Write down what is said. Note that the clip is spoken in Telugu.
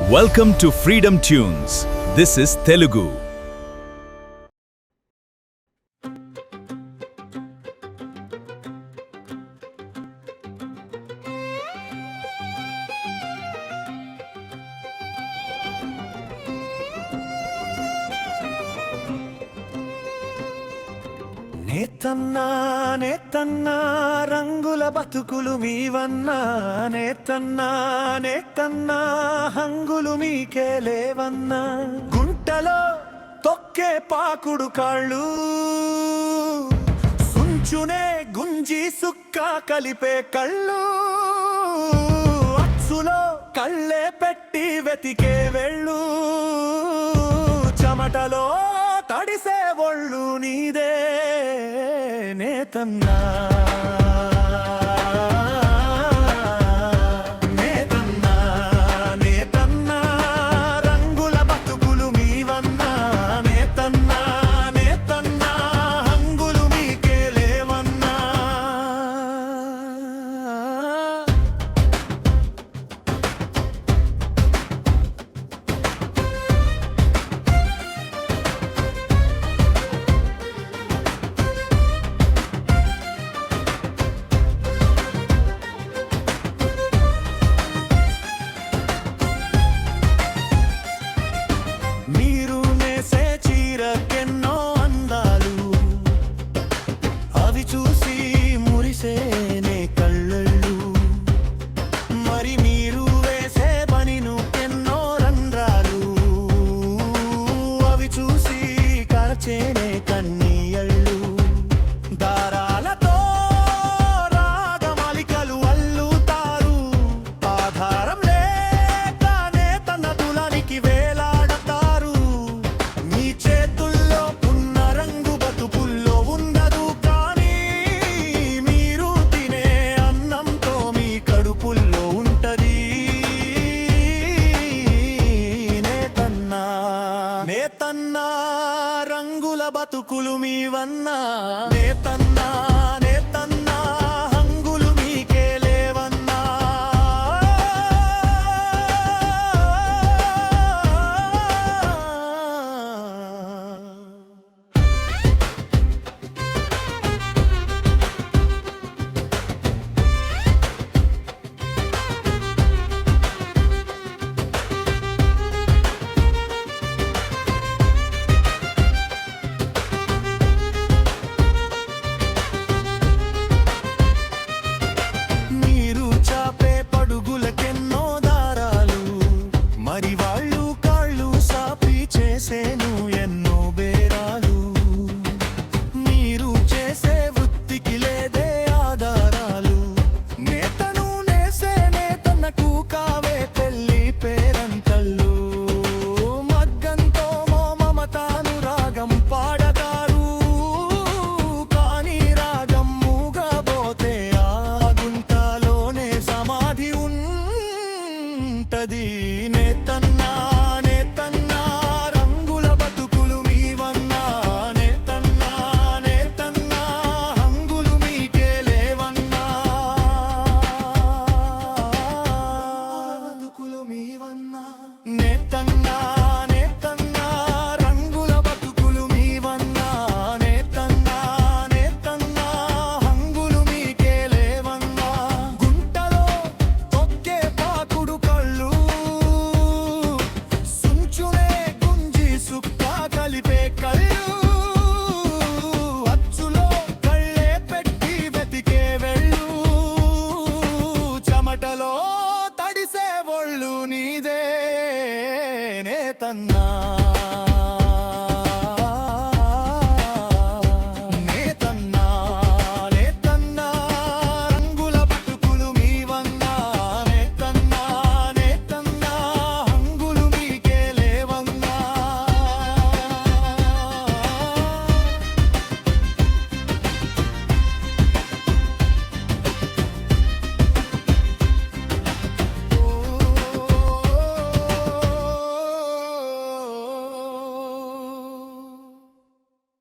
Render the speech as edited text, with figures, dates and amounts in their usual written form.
Welcome to Freedom Tunes. This is Telugu. నేతన్నా నేతన్నా రంగుల బతుకులు మీవన్నా నేతన్నా నేతన్నా హంగులు మీకే లేవన్నా గుంటలో తొక్కే పాకుడు కాళ్ళు సుంచునే గుంజి సుక్క కలిపే కళ్ళు అచ్చులో కళ్ళే పెట్టి వెతికే వెళ్ళు చెమటలో తడిసే ఒళ్ళు నీదే నేతన్నా నేతన్నా నేతన్నా రంగుల బతుకులు మీవన్నా నేతన్నా నేతన్నా హంగులు మీకే లేవన్నా మీరు నేసే చీరకెన్నో అందాలు అవి చూసి మురిసేనే కళ్ళళ్ళు మరి మీరు వేసే బనిను ఎన్నో రంధ్రాలు అవి చూసి కరచేనే కన్నీయళ్ళు దారాలతో రాగమాలికలు అల్లుతారు ఆధారం లేకనే తన తులానికి వేలాడతారు మీ చేతుల్లో ఉన్న రంగు బతుకుల్లో ఉండదు కానీ మీరు తినే అన్నంతో మీ కడుపుల్లో ఉంటది నేతన్నా నేతన్నా రంగుల బతుకులు మీవన్నా నేతన్నా నేతన్నా హంగులు మీకే లేవన్నా మీరు చాపే పడుగులకెన్నో దారాలు మరి వాళ్ళు కాళ్ళు సాపి చేసేను ఎన్నో బేరాలు మీరు చేసే వృత్తికి లేదే ఆధారాలు నేతను నేసే నేతన్నకు కావే పెళ్లి పేరంటళ్ళు మగ్గంతో మమతాను రాగం పాడతారు కానీ రాగం మూగబోతే ఆ గుంటలోనే సమాధి ఉంటది